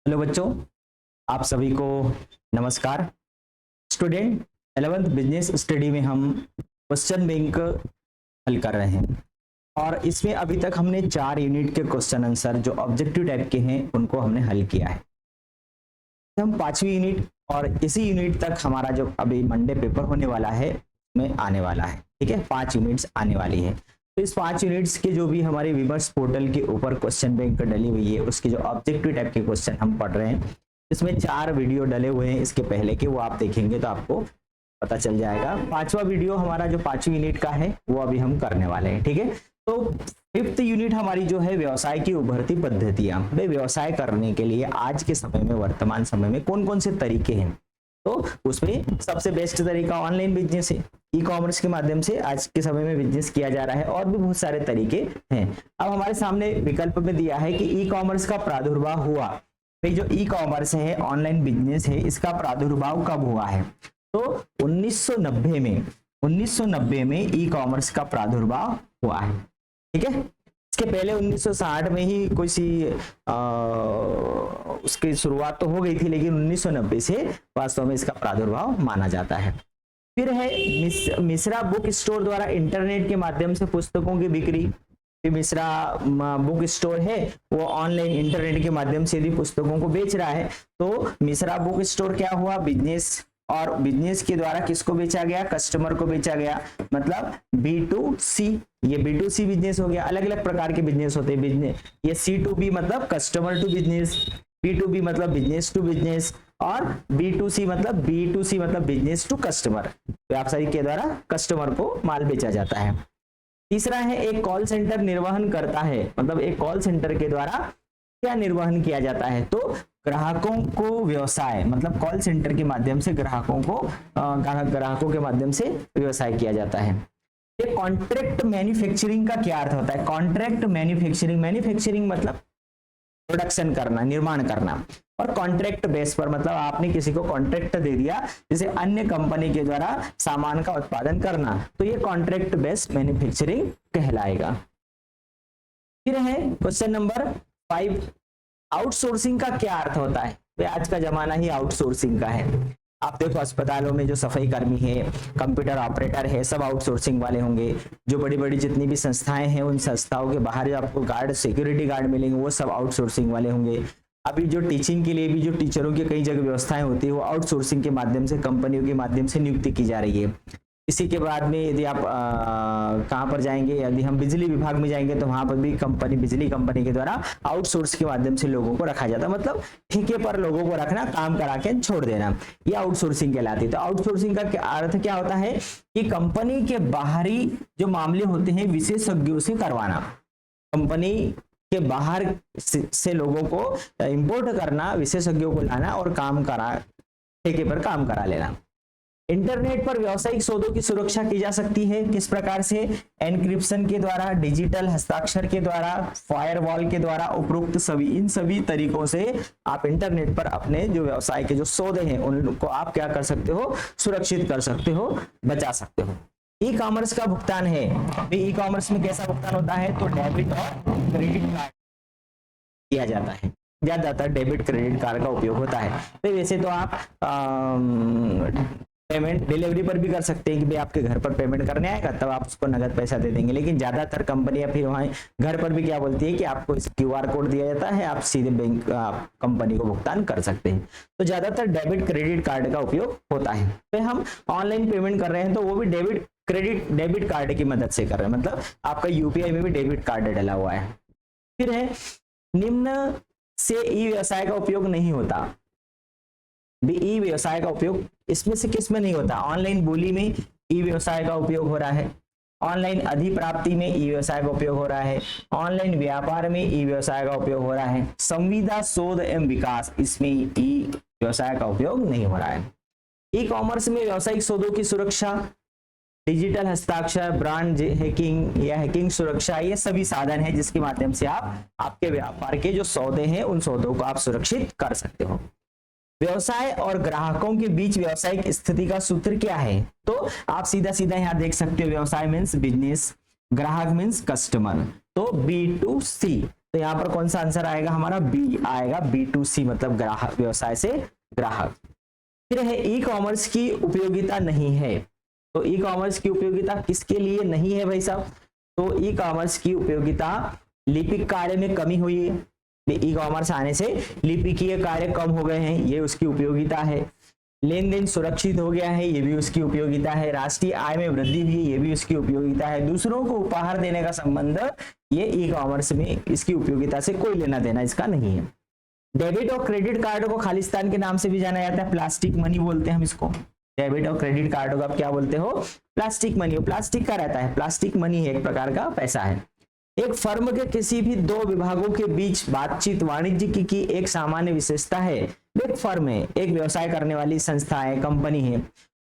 Hello बच्चों, आप सभी को नमस्कार। स्टूडेंट 11th बिजनेस स्टडी में हम क्वेश्चन बैंक हल कर रहे हैं और इसमें अभी तक हमने 4 यूनिट के क्वेश्चन आंसर जो ऑब्जेक्टिव टाइप के हैं उनको हमने हल किया है। हम 5वीं यूनिट और इसी यूनिट तक हमारा जो अभी मंडे पेपर होने वाला है में आने वाला है। ठीक है, 5 यूनिट्स आने वाली है। तो इस 5 यूनिट्स के जो भी हमारे विवर्स पोर्टल के ऊपर क्वेश्चन बैंक डली हुई है उसके जो ऑब्जेक्टिव टाइप के क्वेश्चन हम पढ़ रहे हैं, इसमें 4 वीडियो डले हुए हैं इसके पहले के, वो आप देखेंगे तो आपको पता चल जाएगा। 5वां वीडियो हमारा जो 5वीं यूनिट का है वो अभी हम करने वाले हैं। ठीक है, तो 5th यूनिट हमारी जो है व्यवसाय की उभरती पद्धतियां। व्यवसाय करने के लिए आज के समय में, वर्तमान समय में कौन कौन से तरीके हैं, तो उसमें सबसे बेस्ट तरीका ऑनलाइन बिजनेस है। ई कॉमर्स के माध्यम से आज के समय में बिजनेस किया जा रहा है और भी बहुत सारे तरीके हैं। अब हमारे सामने विकल्प में दिया है कि ई कॉमर्स का प्रादुर्भाव हुआ। भाई जो ई कॉमर्स है, ऑनलाइन बिजनेस है, इसका प्रादुर्भाव कब हुआ है? तो 1990 में ई कॉमर्स का प्रादुर्भाव हुआ है। ठीक है, इसके पहले 1960 में ही कोई सी उसकी शुरुआत तो हो गई थी, लेकिन 1990 से वास्तव में इसका प्रादुर्भाव माना जाता है। फिर है मिश्रा बुक स्टोर द्वारा इंटरनेट के माध्यम से पुस्तकों की बिक्री। मिश्रा बुक स्टोर है वो ऑनलाइन इंटरनेट के माध्यम से यदि पुस्तकों को बेच रहा है, तो मिश्रा बुक स्टोर क्या हुआ? बिजनेस, और बिजनेस के द्वारा किसको बेचा गया? कस्टमर को बेचा गया, मतलब B2C। ये B2C बिजनेस हो गया। अलग अलग प्रकार के बिजनेस होते हैं बिजनेस। ये C2B मतलब कस्टमर टू बिजनेस, B2B मतलब बिजनेस टू बिजनेस, और B2C मतलब बिजनेस टू कस्टमर। व्यवसायी के द्वारा कस्टमर को माल बेचा जाता है। तीसरा है एक कॉल सेंटर निर्वहन करता है, मतलब एक कॉल सेंटर के द्वारा क्या निर्वहन किया जाता है? तो ग्राहकों को व्यवसाय, मतलब कॉल सेंटर के माध्यम से ग्राहकों के माध्यम से व्यवसाय किया जाता है। ये कॉन्ट्रैक्ट मैन्युफैक्चरिंग का क्या अर्थ होता है? कॉन्ट्रैक्ट मैन्युफैक्चरिंग मतलब प्रोडक्शन करना, निर्माण करना, और कॉन्ट्रैक्ट बेस पर मतलब आपने किसी को कॉन्ट्रैक्ट दे दिया जैसे अन्य कंपनी के द्वारा सामान का उत्पादन करना, तो ये कॉन्ट्रैक्ट बेस्ड मैन्युफैक्चरिंग कहलाएगा। फिर है क्वेश्चन नंबर 5, आउटसोर्सिंग का क्या अर्थ होता है? तो आज का जमाना ही आउटसोर्सिंग का है। आप देखो अस्पतालों में जो सफाई कर्मी है, कंप्यूटर ऑपरेटर है, सब आउटसोर्सिंग वाले होंगे। जो बड़ी बड़ी जितनी भी संस्थाएं हैं, उन संस्थाओं के बाहर जो आपको गार्ड, सिक्योरिटी गार्ड मिलेंगे, वो सब आउटसोर्सिंग वाले होंगे। अभी जो टीचिंग के लिए भी जो टीचरों की कई जगह व्यवस्थाएं होती है, वो आउटसोर्सिंग के माध्यम से, कंपनियों के माध्यम से नियुक्ति की जा रही है। इसी के बाद में यदि आप कहाँ पर जाएंगे, यदि हम बिजली विभाग में जाएंगे तो वहां पर भी बिजली कंपनी के द्वारा आउटसोर्स के माध्यम से लोगों को रखा जाता है, मतलब ठेके पर लोगों को रखना, काम करा के छोड़ देना, ये आउटसोर्सिंग कहलाती है। तो आउटसोर्सिंग का अर्थ क्या होता है कि कंपनी के बाहरी जो मामले होते हैं विशेषज्ञों से करवाना, कंपनी के बाहर से लोगों को इंपोर्ट करना, विशेषज्ञों को लाना और ठेके पर काम करा लेना। इंटरनेट पर व्यावसायिक सौदों की सुरक्षा की जा सकती है किस प्रकार से? एनक्रिप्शन के द्वारा, डिजिटल हस्ताक्षर के द्वारा, फायरवॉल के द्वारा। उपरोक्त इन सभी तरीकों से आप इंटरनेट पर अपने जो व्यवसाय के जो सौदे हैं उनको आप क्या कर सकते हो? सुरक्षित कर सकते हो, बचा सकते हो। ई कॉमर्स का भुगतान है, ई कॉमर्स में कैसा भुगतान होता है? तो डेबिट और क्रेडिट कार्ड किया जाता है, ज्यादातर डेबिट क्रेडिट कार्ड का उपयोग होता है। तो वैसे तो आप पेमेंट डिलीवरी पर भी कर सकते हैं कि भाई आपके घर पर पेमेंट करने आएगा तब आप उसको नगद पैसा दे देंगे, लेकिन ज्यादातर कंपनियां फिर वहां घर पर भी क्या बोलती है कि आपको QR कोड दिया जाता है, आप सीधे बैंक कंपनी को भुगतान कर सकते हैं। तो ज्यादातर डेबिट क्रेडिट कार्ड का उपयोग होता है। तो हम ऑनलाइन पेमेंट कर रहे हैं तो वो भी डेबिट कार्ड की मदद से कर रहे हैं, मतलब आपका UPI में भी डेबिट कार्ड डला हुआ है। फिर है निम्न से ई व्यवसाय का उपयोग नहीं होता। ई व्यवसाय का उपयोग इसमें से किस में नहीं होता? ऑनलाइन बोली में ई व्यवसाय का उपयोग हो रहा है, ऑनलाइन अधिप्राप्ति में ई व्यवसाय का उपयोग हो रहा है, ऑनलाइन व्यापार में ई व्यवसाय का उपयोग हो रहा है, संविदा शोध एवं विकास, इसमें ई व्यवसाय का उपयोग नहीं हो रहा है। ई कॉमर्स में व्यावसायिक सौदों की सुरक्षा, डिजिटल हस्ताक्षर, ब्रांड हैकिंग या हैकिंग सुरक्षा, ये सभी साधन है जिसके माध्यम से आप आपके व्यापार के जो सौदे हैं उन सौदों को आप सुरक्षित कर सकते हो। व्यवसाय और ग्राहकों के बीच व्यावसायिक स्थिति का सूत्र क्या है? तो आप सीधा सीधा यहां देख सकते हो, व्यवसाय मीन्स बिजनेस, ग्राहक मीन्स कस्टमर, तो B2C तो यहाँ पर कौन सा आंसर आएगा हमारा, बी आएगा, B2C मतलब ग्राहक, व्यवसाय से ग्राहक। फिर है ई कॉमर्स की उपयोगिता नहीं है। तो ई कॉमर्स की उपयोगिता किसके लिए नहीं है भाई साहब, तो ई कॉमर्स की उपयोगिता लिपिक कार्य में कमी हुई है, ई कॉमर्स आने से लिपिकीय कार्य कम हो गए हैं, ये उसकी उपयोगिता है। लेन देन सुरक्षित हो गया है, ये भी उसकी उपयोगिता है। राष्ट्रीय आय में वृद्धि हुई, ये भी उसकी उपयोगिता है। दूसरों को उपहार देने का संबंध ये ई कॉमर्स में, इसकी उपयोगिता से कोई लेना देना इसका नहीं है। डेबिट और क्रेडिट कार्ड को खालिस्तान के नाम से भी जाना जाता है, प्लास्टिक मनी बोलते हैं हम इसको। डेबिट और क्रेडिट कार्ड को आप क्या बोलते हो, प्लास्टिक मनी। प्लास्टिक का रहता है, प्लास्टिक मनी है, एक प्रकार का पैसा है। एक फर्म के किसी भी दो विभागों के बीच बातचीत वाणिज्य की एक सामान्य विशेषता है। एक फर्म है, एक व्यवसाय करने वाली संस्था है, कंपनी है,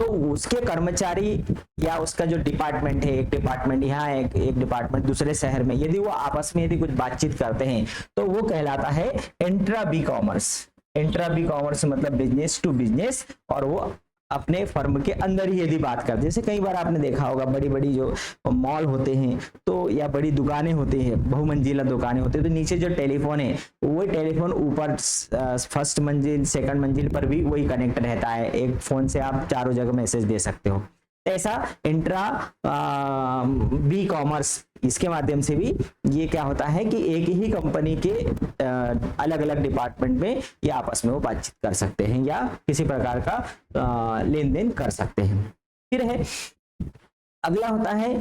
तो उसके कर्मचारी या उसका जो डिपार्टमेंट है, एक डिपार्टमेंट यहाँ है, एक डिपार्टमेंट दूसरे शहर में, यदि वो आपस में यदि कुछ बातचीत करते हैं तो वो कहलाता है intra B commerce. Intra B commerce मतलब बिजनेस टू बिजनेस, और वो अपने फर्म के अंदर ही यदि बात करते, जैसे कई बार आपने देखा होगा बड़ी बड़ी जो मॉल होते हैं तो या बड़ी दुकानें होती हैं, बहुमंजिला दुकानें होती है, तो नीचे जो टेलीफोन है वो टेलीफोन ऊपर फर्स्ट मंजिल सेकंड मंजिल पर भी वही कनेक्ट रहता है, एक फोन से आप चारों जगह मैसेज दे सकते हो। ऐसा इंट्रा बी कॉमर्स, इसके माध्यम से भी ये क्या होता है कि एक ही कंपनी के अलग अलग डिपार्टमेंट में या आपस में वो बातचीत कर सकते हैं या किसी प्रकार का लेन देन कर सकते हैं। फिर है अगला होता है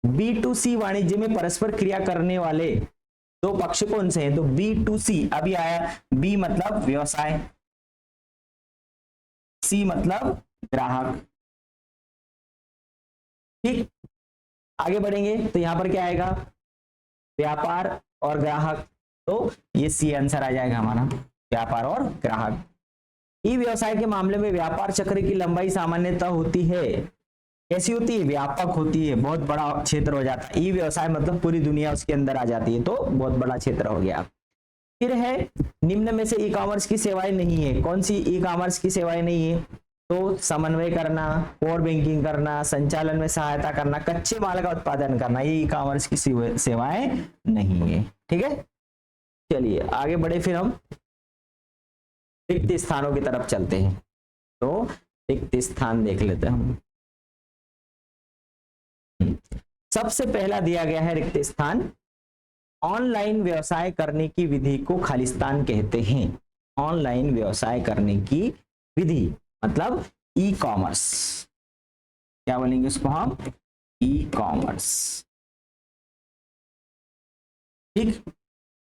B2C वाणिज्य में परस्पर क्रिया करने वाले दो पक्ष कौन से हैं, तो B2C अभी आया, B मतलब व्यवसाय, C मतलब ग्राहक। ठीक, आगे बढ़ेंगे तो यहां पर क्या आएगा, व्यापार और ग्राहक, तो ये सी आंसर आ जाएगा हमारा, व्यापार और ग्राहक। ई व्यवसाय के मामले में व्यापार चक्र की लंबाई सामान्यतः होती है, कैसी होती है, व्यापक होती है, बहुत बड़ा क्षेत्र हो जाता है। ई व्यवसाय मतलब पूरी दुनिया उसके अंदर आ जाती है, तो बहुत बड़ा क्षेत्र हो गया। फिर है निम्न में से ई कॉमर्स की सेवाएं नहीं है, कौन सी ई कॉमर्स की सेवाएं नहीं है, तो समन्वय करना, कोर बैंकिंग करना, संचालन में सहायता करना, कच्चे माल का उत्पादन करना, ये ई कॉमर्स की सेवाएं नहीं है। ठीक है, चलिए आगे बढ़े, फिर हम रिक्त स्थानों की तरफ चलते हैं। तो रिक्त स्थान देख लेते हैं हम। सबसे पहला दिया गया है रिक्त स्थान, ऑनलाइन व्यवसाय करने की विधि को खालिस्तान कहते हैं। ऑनलाइन व्यवसाय करने की विधि मतलब ई कॉमर्स, क्या बोलेंगे उसको हम, ई कॉमर्स। ठीक,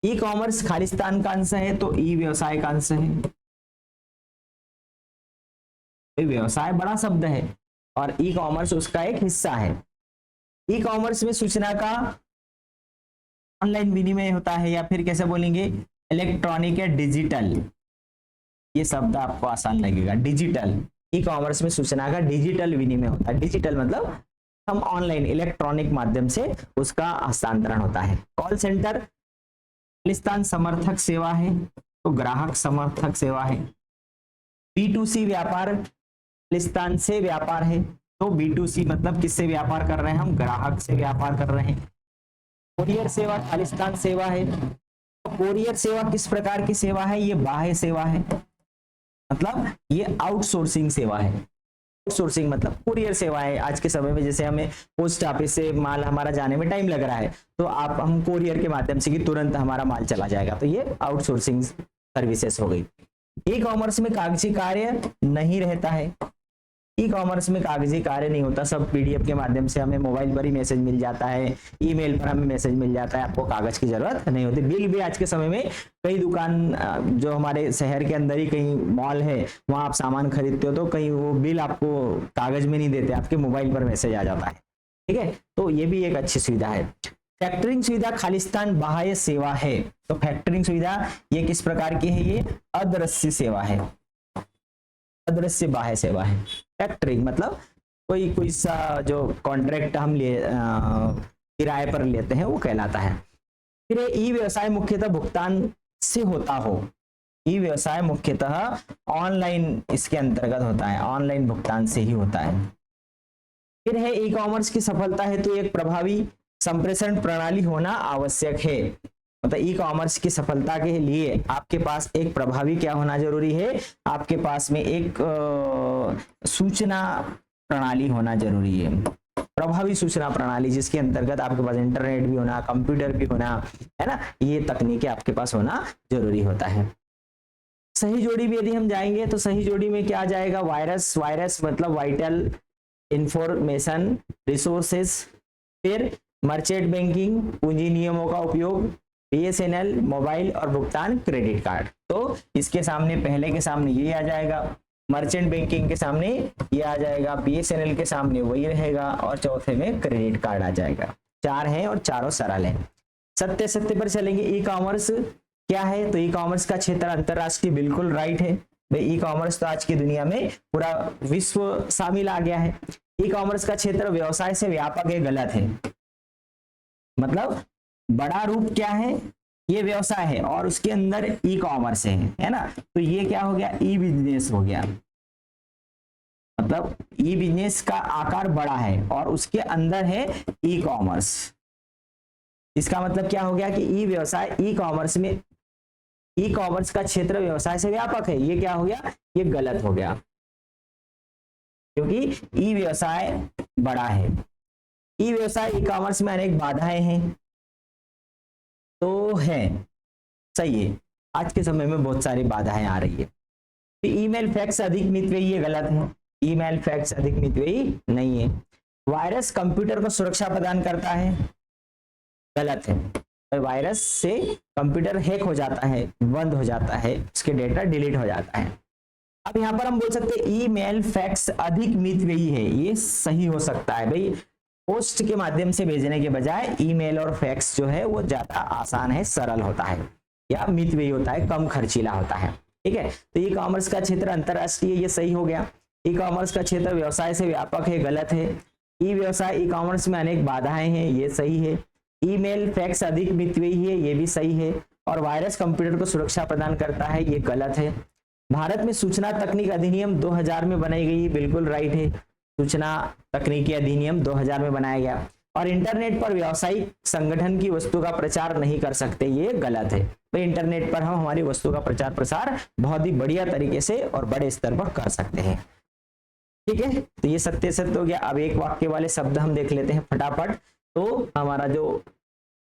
ई कॉमर्स खालिस्तान का अंश है, तो ई व्यवसाय का अंश है। व्यवसाय बड़ा शब्द है और ई कॉमर्स उसका एक हिस्सा है। ई कॉमर्स में सूचना का ऑनलाइन विनिमय होता है, या फिर कैसे बोलेंगे, इलेक्ट्रॉनिक या डिजिटल, ये शब्द आपको आसान लगेगा, डिजिटल। ई कॉमर्स में सूचना का डिजिटल विनिमय होता है, डिजिटल मतलब हम ऑनलाइन इलेक्ट्रॉनिक माध्यम से उसका हस्तांतरण होता है। कॉल सेंटर खालिस्तान समर्थक सेवा है, तो ग्राहक समर्थक सेवा है। B2C व्यापार खालिस्तान से व्यापार है, तो B2C मतलब किससे व्यापार कर रहे हैं हम, ग्राहक से व्यापार कर रहे हैं। कोरियर सेवा खालिस्तान सेवा है, तो कोरियर सेवा किस प्रकार की सेवा है, ये बाह्य सेवा है, मतलब ये आउटसोर्सिंग सेवा है। आउटसोर्सिंग मतलब कुरियर सेवा है। आज के समय में जैसे हमें पोस्ट ऑफिस से माल हमारा जाने में टाइम लग रहा है, तो आप हम कुरियर के माध्यम से कि तुरंत हमारा माल चला जाएगा, तो ये आउटसोर्सिंग सर्विसेज हो गई। ई कॉमर्स में कागजी कार्य नहीं रहता है, ई कॉमर्स में कागजी कार्य नहीं होता, सब PDF के माध्यम से हमें मोबाइल पर ही मैसेज मिल जाता है, ईमेल पर हमें मैसेज मिल जाता है, आपको कागज की जरूरत नहीं होती। बिल भी आज के समय में कई दुकान जो हमारे शहर के अंदर ही कहीं मॉल है, वहां आप सामान खरीदते हो तो कहीं वो बिल आपको कागज में नहीं देते, आपके मोबाइल पर मैसेज आ जाता है। ठीक है, तो ये भी एक अच्छी सुविधा है। फैक्टरिंग सुविधा खालिस्तान बाह्य सेवा है, तो फैक्टरिंग सुविधा ये किस प्रकार की है, ये अदृश्य सेवा है, अदृश्य बाह्य सेवा है। फैक्टरिंग मतलब कोई सा जो कॉन्ट्रैक्ट हम किराए पर लेते हैं वो कहलाता है। फिर ई व्यवसाय मुख्यतः भुगतान से होता हो, ई व्यवसाय मुख्यतः ऑनलाइन इसके अंतर्गत होता है, ऑनलाइन भुगतान से ही होता है। फिर है ई कॉमर्स की सफलता हेतु एक प्रभावी संप्रेषण प्रणाली होना आवश्यक है। मतलब ई कॉमर्स की सफलता के लिए आपके पास एक प्रभावी क्या होना जरूरी है, आपके पास में एक सूचना प्रणाली होना जरूरी है, प्रभावी सूचना प्रणाली, जिसके अंतर्गत आपके पास इंटरनेट भी होना, कंप्यूटर भी होना, है ना, ये तकनीकें आपके पास होना जरूरी होता है। सही जोड़ी भी यदि हम जाएंगे तो सही जोड़ी में क्या आ जाएगा, वायरस, वायरस मतलब वाइटल इंफॉर्मेशन रिसोर्सेस, फिर मर्चेंट बैंकिंग, पूंजी नियमों का उपयोग, बीएसएनएल मोबाइल और भुगतान क्रेडिट कार्ड। तो इसके सामने पहले के सामने ये आ जाएगा, मर्चेंट बैंकिंग के सामने ये आ जाएगा, बीएसएनएल के सामने वही रहेगा और चौथे में क्रेडिट कार्ड आ जाएगा। 4 हैं और चारों सरल हैं। सत्य सत्य पर चलेंगे। ई कॉमर्स क्या है, तो ई कॉमर्स का क्षेत्र अंतरराष्ट्रीय, बिल्कुल राइट है भाई। ई कॉमर्स तो आज की दुनिया में पूरा विश्व शामिल आ गया है। ई कॉमर्स का क्षेत्र व्यवसाय से व्यापक है, गलत है। मतलब बड़ा रूप क्या है, ये व्यवसाय है और उसके अंदर ई कॉमर्स है ना, तो ये क्या हो गया, ई बिजनेस हो गया। मतलब ई बिजनेस का आकार बड़ा है और उसके अंदर है ई कॉमर्स। इसका मतलब क्या हो गया कि ई व्यवसाय, ई कॉमर्स में, ई कॉमर्स का क्षेत्र व्यवसाय से व्यापक है, ये क्या हो गया, ये गलत हो गया, क्योंकि ई व्यवसाय बड़ा है। ई व्यवसाय, ई कॉमर्स में अनेक बाधाएं हैं, तो है, सही है। आज के समय में बहुत सारी बाधाएं आ रही है। तो ईमेल फैक्स अधिक मितव्ययी, ये गलत है। ईमेल फैक्स अधिक मितव्ययी नहीं है। वायरस कंप्यूटर को सुरक्षा प्रदान करता है, गलत है। वायरस से कंप्यूटर हैक हो जाता है, बंद हो जाता है, उसके डेटा डिलीट हो जाता है। अब यहाँ पर हम बोल सकते हैं ईमेल फैक्स अधिक मितव्ययी है, ये सही हो सकता है भाई। पोस्ट के माध्यम से भेजने के बजाय ईमेल और फैक्स जो है वो ज्यादा आसान है, सरल होता है या मितव्ययी होता है, कम खर्चीला होता है। ठीक है, तो ई कॉमर्स का क्षेत्र अंतरराष्ट्रीय, ये सही हो गया। ई कॉमर्स का क्षेत्र व्यवसाय से व्यापक है, गलत है। ई व्यवसाय, ई कॉमर्स में अनेक बाधाएं हैं, ये सही है। ईमेल फैक्स अधिक मितव्ययी है, ये भी सही है। और वायरस कंप्यूटर को सुरक्षा प्रदान करता है, ये गलत है। भारत में सूचना तकनीक अधिनियम 2000 में बनाई गई, बिल्कुल राइट है। सूचना तकनीकी अधिनियम 2000 में बनाया गया। और इंटरनेट पर व्यावसायिक संगठन की वस्तु का प्रचार नहीं कर सकते, ये गलत है। तो इंटरनेट पर हम हमारी वस्तु का प्रचार प्रसार बहुत ही बढ़िया तरीके से और बड़े स्तर पर कर सकते हैं। ठीक है, तो ये सत्य सत्य हो गया। अब एक वाक्य वाले शब्द हम देख लेते हैं फटाफट, तो हमारा जो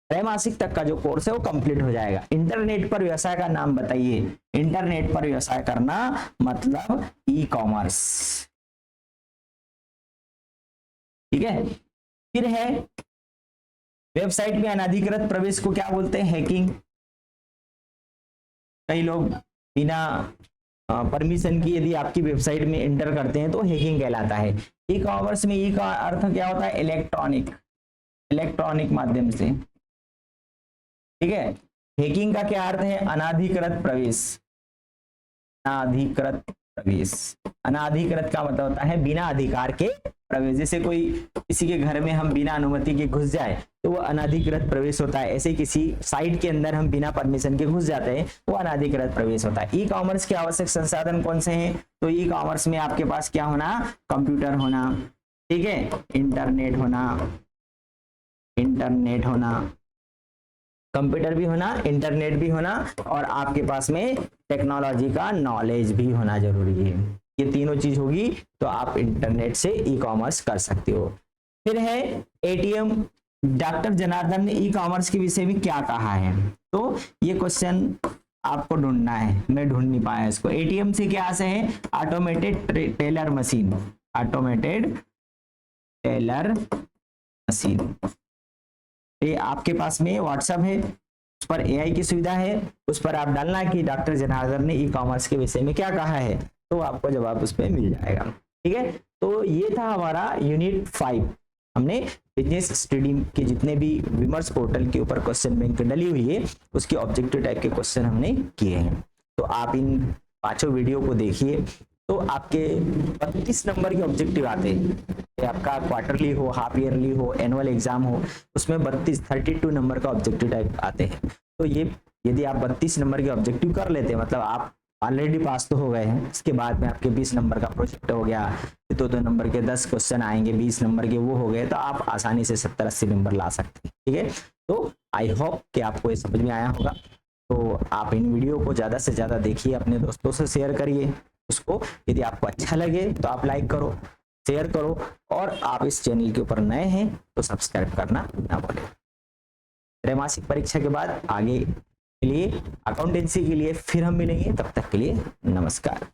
त्रैमासिक तक का जो कोर्स है वो कंप्लीट हो जाएगा। इंटरनेट पर व्यवसाय का नाम बताइए। इंटरनेट पर व्यवसाय करना मतलब ई कॉमर्स। ठीक है, फिर है वेबसाइट में अनाधिकृत प्रवेश को क्या बोलते हैं, हैकिंग। कई लोग बिना परमिशन की यदि आपकी वेबसाइट में एंटर करते हैं तो हैकिंग कहलाता है। ई कॉमर्स में ई का अर्थ क्या होता है, इलेक्ट्रॉनिक, इलेक्ट्रॉनिक माध्यम से। ठीक है, हैकिंग का क्या अर्थ है, अनाधिकृत प्रवेश। अनाधिकृत प्रवेश, अनाधिकृत का मतलब होता है बिना अधिकार के प्रवेश। जैसे कोई किसी के घर में हम बिना अनुमति के घुस जाए तो वो अनाधिकृत प्रवेश होता है। ऐसे किसी साइट के अंदर हम बिना परमिशन के घुस जाते हैं, वो अनाधिकृत प्रवेश होता है। ई कॉमर्स के आवश्यक संसाधन कौन से हैं, तो ई कॉमर्स में आपके पास क्या होना, कंप्यूटर होना, ठीक है, इंटरनेट होना, इंटरनेट होना, कंप्यूटर भी होना, इंटरनेट भी होना, और आपके पास में टेक्नोलॉजी का नॉलेज भी होना जरूरी है। ये तीनों चीज होगी तो आप इंटरनेट से ई कॉमर्स कर सकते हो। फिर है एटीएम। डॉक्टर जनार्दन ने ई कॉमर्स के विषय में क्या कहा है, तो ये क्वेश्चन आपको ढूंढना है, मैं ढूंढ नहीं पाया इसको। एटीएम से क्या से है, automated teller machine, automated teller machine. ये आपके पास में व्हाट्सएप है, उस पर एआई की सुविधा है, उस पर आप डालना कि डॉक्टर जनार्दन ने ई कॉमर्स के विषय में क्या कहा है, तो आपको जवाब उस पर मिल जाएगा। ठीक है, तो ये था हमारा यूनिट 5। हमने बिजनेस स्टडी के जितने भी विमर्श पोर्टल के ऊपर क्वेश्चन बैंक डली हुई है उसके ऑब्जेक्टिव टाइप के क्वेश्चन हमने किए हैं। तो आप इन 5 वीडियो को देखिए, तो आपके 32 नंबर के ऑब्जेक्टिव आते हैं। आपका क्वार्टरली हो, हाफ ईयरली हो, एनुअल एग्जाम हो, उसमें 32 नंबर का ऑब्जेक्टिव टाइप आते हैं। तो ये यदि आप 32 नंबर के ऑब्जेक्टिव कर लेते हैं, मतलब आप ऑलरेडी पास तो हो गए हैं, इसके बाद में आपके 20 नंबर का प्रोजेक्ट हो गया, 2 नंबर के 10 क्वेश्चन आएंगे, 20 नंबर के वो हो गए, तो आप आसानी से 70-80 नंबर ला सकते हैं। ठीक है, तो आई होप कि आपको ये समझ में आया होगा। तो आप इन वीडियो को ज़्यादा से ज़्यादा देखिए, अपने दोस्तों से शेयर करिए उसको। यदि आपको अच्छा लगे तो आप लाइक करो, शेयर करो, और आप इस चैनल के ऊपर नए हैं तो सब्सक्राइब करना ना भूलें। त्रैमासिक परीक्षा के बाद आगे के लिए अकाउंटेंसी के लिए फिर हम मिलेंगे, तब तक के लिए नमस्कार।